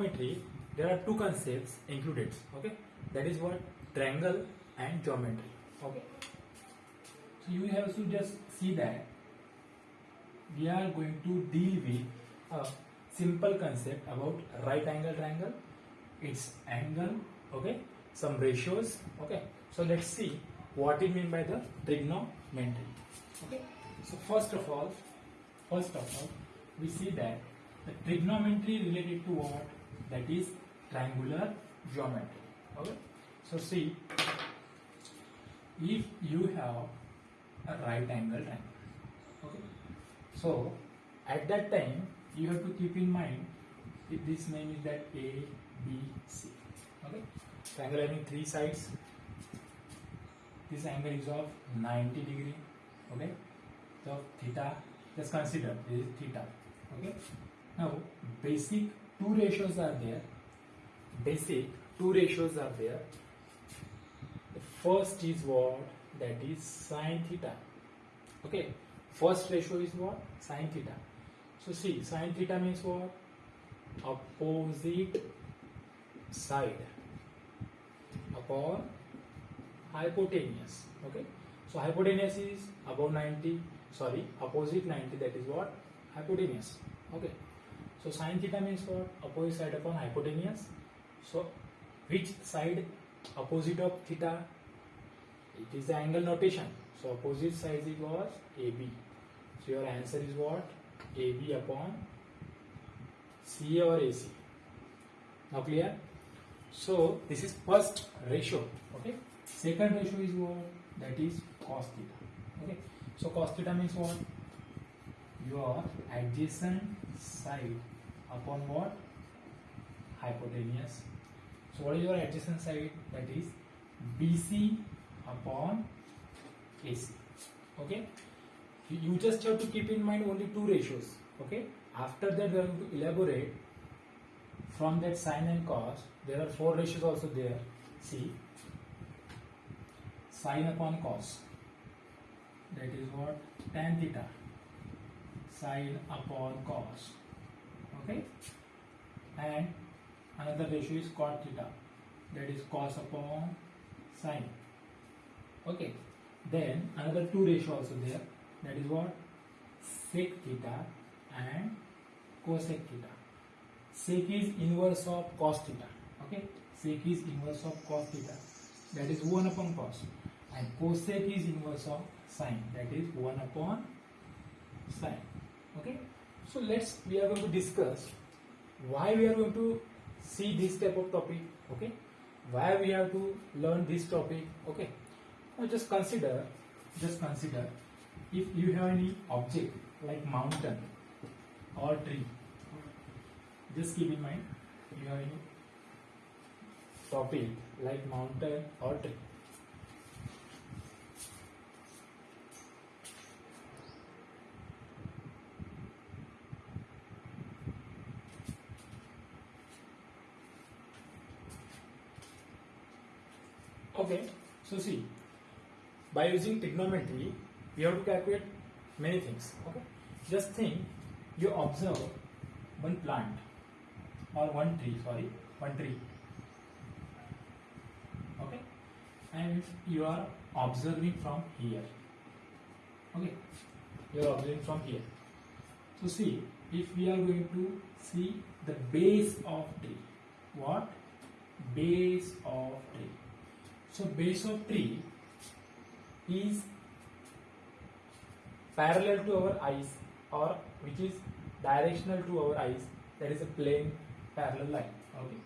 trigonometry, there are two concepts included. Okay, that is what triangle and geometry. Okay, so you have to just see that we are going to deal with a simple concept about right angle triangle, its angle, okay, some ratios. Okay, so let's see what it means by the trigonometry. Okay, so first of all, we see that the trigonometry related to what? That is triangular geometry. Okay, so see, if you have a right angle triangle, okay, so at that time you have to keep in mind if this name is that A, B, C. Okay, triangle having three sides. This angle is of 90 degree. Okay, so theta, just consider this is theta. Okay, now basic two ratios are there. The first is what? That is sine theta. Okay, first ratio is what? Sine theta. So see, sine theta means what? Opposite side upon hypotenuse. Okay, so hypotenuse is above 90, sorry, opposite 90, that is what? Hypotenuse. Okay, so sine theta means what? Opposite side upon hypotenuse. So which side opposite of theta? It is the angle notation. So opposite side is what? AB. So your answer is what? AB upon CA or AC. Now clear? So this is first ratio. Okay. Second ratio is what? That is cos theta. Okay. So cos theta means what? Your adjacent side upon what? Hypotenuse. So what is your adjacent side? That is BC upon AC. Okay. You just have to keep in mind only two ratios. Okay. After that we are going to elaborate from that sine and cos. There are four ratios also there. See, sine upon cos, that is what? Tan theta. Sine upon cos. Okay, and another ratio is cot theta, that is cos upon sine. Okay, then another two ratio also there, that is what? Sec theta and cosec theta. Sec is inverse of cos theta. Okay, sec is inverse of cos theta, that is 1 upon cos, and cosec is inverse of sine, that is 1 upon sine. Okay, so we are going to discuss why we are going to see this type of topic. Okay, why we have to learn this topic. Okay, now just consider if you have any object like mountain or tree. Just keep in mind you have any topic like mountain or tree. Okay, so see, by using trigonometry, we have to calculate many things. Okay, just think, you observe one plant or one tree. Okay, and you are observing from here. Okay, you are observing from here. So see, if we are going to see the base of tree, what? Base of tree. So base of tree is parallel to our eyes, or which is directional to our eyes, that is a plane parallel line. Okay,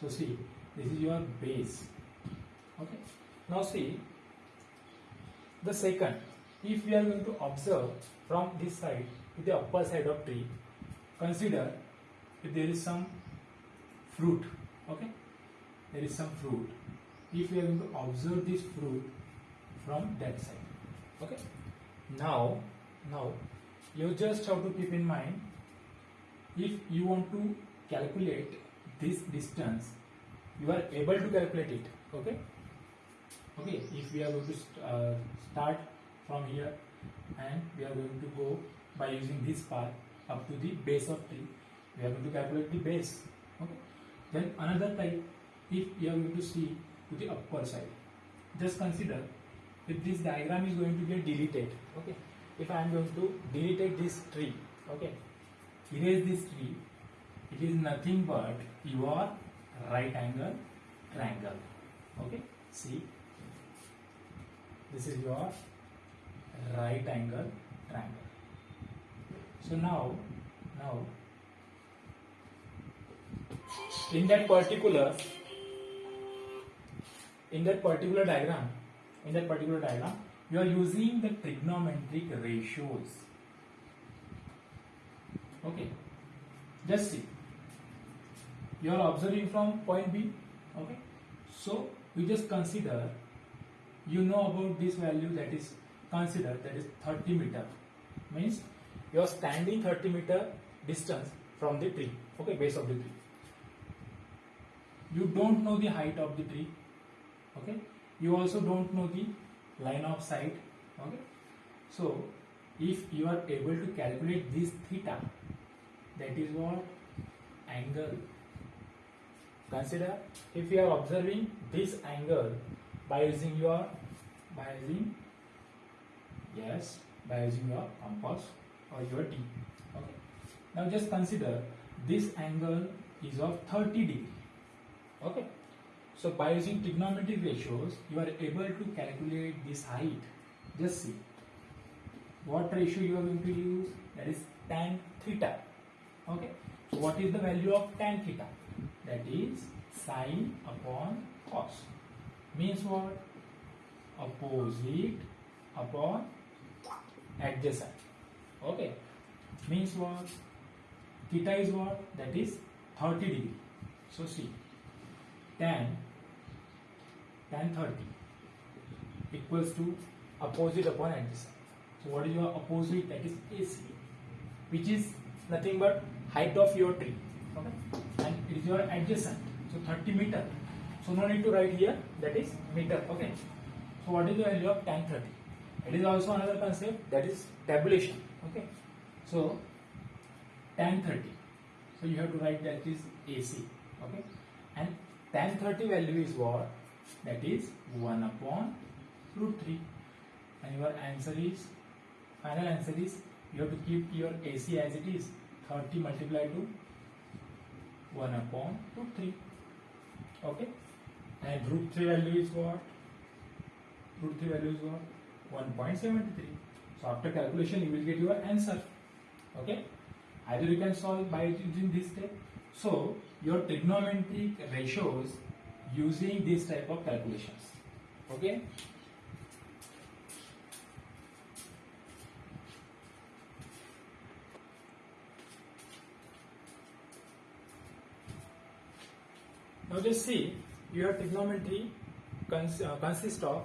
so see, this is your base. Okay, now see the second, if we are going to observe from this side to the upper side of tree, consider if there is some fruit. Okay, there is some fruit. If we are going to observe this fruit from that side. Okay, now you just have to keep in mind, if you want to calculate this distance, you are able to calculate it. Okay, if we are going to start from here and we are going to go by using this path up to the base of tree, we are going to calculate the base. Okay, Then another type, if you are going to see to the upper side, just consider if this diagram is going to get deleted. Okay, if I am going to delete this tree, okay, erase this tree, it is nothing but your right angle triangle. Okay, see, this is your right angle triangle. So now in that particular diagram, you are using the trigonometric ratios. Okay, just see, you are observing from point B. Okay, so you just consider, you know about this value, that is consider that is 30 meter, means you are standing 30 meter distance from the tree. Okay, base of the tree. You don't know the height of the tree. Okay, you also don't know the line of sight. Okay, so if you are able to calculate this theta, that is what angle. Consider if you are observing this angle by using your compass or your T. Okay, now just consider this angle is of 30 degree. Okay, so by using trigonometric ratios, you are able to calculate this height. Just see what ratio you are going to use, that is tan theta. Okay, so what is the value of tan theta? That is sine upon cos. Means what? Opposite upon adjacent. Okay, means what? Theta is what? That is 30 degree. So see, tan 30 equals to opposite upon adjacent. So what is your opposite? That is AC, which is nothing but height of your tree. Okay, and it is your adjacent. So 30 meter. So no need to write here, that is meter. Okay, so what is the value of tan 30? It is also another concept, that is tabulation. Okay, so tan 30. So you have to write that is AC. Okay, and tan 30 value is what? That is 1 upon root 3. And your answer is, final answer is, you have to keep your AC as it is, 30 multiplied to 1 upon root 3. Okay, and root 3 value is what? Root 3 value is what? 1.73. So after calculation you will get your answer. Okay, either you can solve by using this step. So your trigonometric ratios using this type of calculations. Okay, now just see, your trigonometry consists of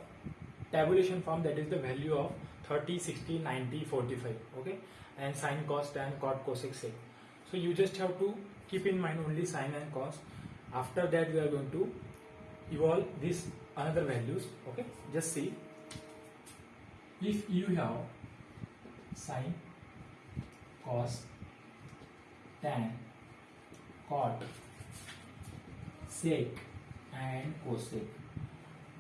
tabulation form, that is the value of 30, 60, 90, 45. Okay, and sine, cos, tan, cot, cosec, sec. So you just have to keep in mind only sine and cos. After that we are going to evolve these another values. Okay, just see, if you have sine, cos, tan, cot, sec and cosec,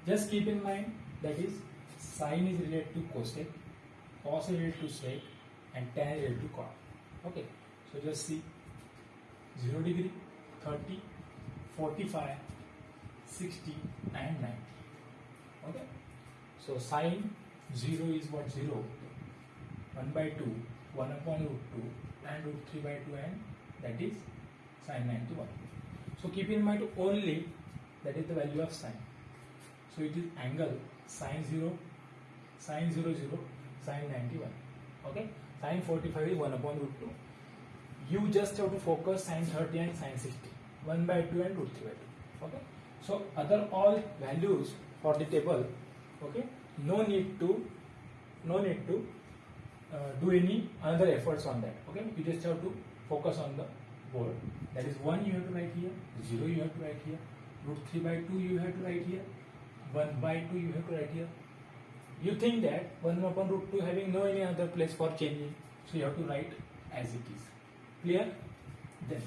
just keep in mind that is sine is related to cosec, cos is related to sec, and tan is related to cot. Okay, so just see 0 degree, 30, 45, 60 and 90. Okay, so sine 0 is what? 0, 1 by 2, 1 upon root 2 and root 3 by 2, and that is sine 91. So keep in mind only that is the value of sine. So it is angle sine 0, sine 0, 0, sine 91. Okay, sine 45 is 1 upon root 2. You just have to focus sine 30 and sine 60, 1 by 2 and root 3 by 2. Okay, so other all values for the table. Okay, no need to do any other efforts on that. Okay, you just have to focus on the board. That is 1 you have to write here, 0 you have to write here, root 3 by 2 you have to write here, 1 by 2 you have to write here. You think that 1 upon root 2 having no any other place for changing, so you have to write as it is. Clear? Then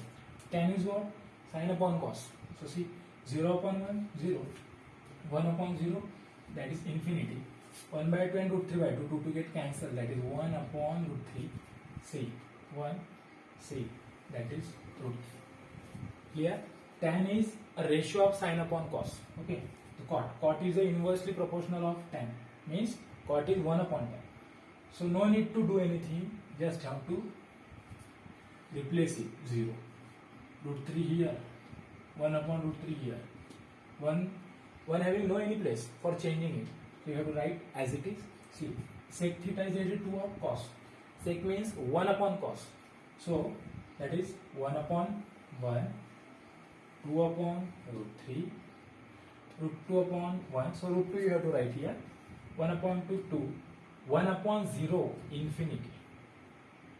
tan is what? sine upon cos. So see, 0 upon 1, 0. 1 upon 0, that is infinity. 1 by 2 and root 3 by 2, 2 to get cancelled, that is 1 upon root 3. C. 1, C. That is root 3. Clear? Tan is a ratio of sine upon cos. Okay. The cot. Cot is inversely proportional of tan. Means cot is 1 upon tan. So no need to do anything. Just have to replace it. 0. Root 3 here. 1 upon root 3 here. 1 having no any place for changing it. So you have to write as it is. See, sec theta is equal to 2 of cos. Sec means 1 upon cos. So that is 1 upon 1, 2 upon root 3, root 2 upon 1. So root 2 you have to write here. 1 upon 2, 2. 1 upon 0, infinity.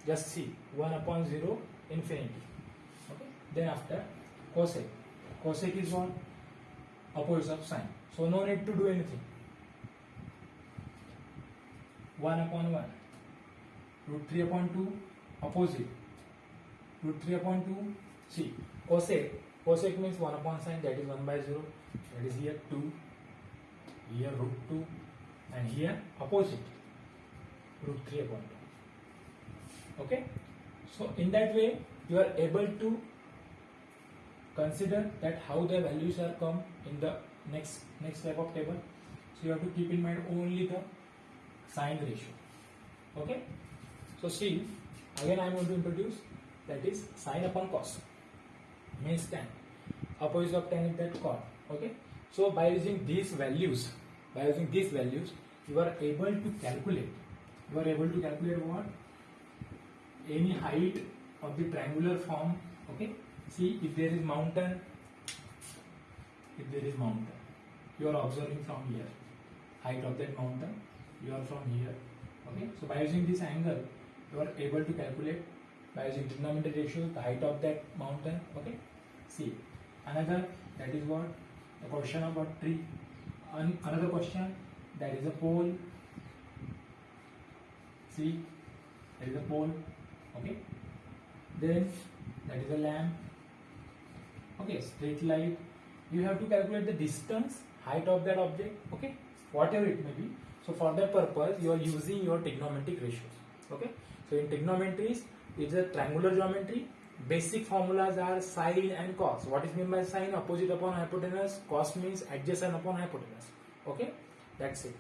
Just see, 1 upon 0, infinity. Okay. Then after cosec. Cosec is what? Opposite of sine. So no need to do anything. 1 upon 1. Root 3 upon 2, opposite. Root 3 upon 2, see. Cosec. Cosec means 1 upon sine, that is 1 by 0. That is here 2. Here root 2. And here opposite. Root 3 upon 2. Okay. So in that way, you are able to consider that how the values are come in the next type of table. So you have to keep in mind only the sine ratio. Okay. So see, again I am going to introduce, that is sine upon cos. Means tan. Opposite of tan is that cot. Okay. So by using these values, you are able to calculate. You are able to calculate what? Any height of the triangular form. Okay. See, if there is mountain, you are observing from here. Height of that mountain, you are from here. Okay. So by using this angle, you are able to calculate by using trigonometric ratio the height of that mountain. Okay. See, another, that is what? The question about tree. Another question, that is a pole. See, there is a pole. Okay. Then that is a lamp. Okay, street light. You have to calculate the distance, height of that object. Okay, whatever it may be. So for that purpose, you are using your trigonometric ratios. Okay. So in trigonometry, it's a triangular geometry. Basic formulas are sine and cos. What is meant by sine? Opposite upon hypotenuse. Cos means adjacent upon hypotenuse. Okay, that's it.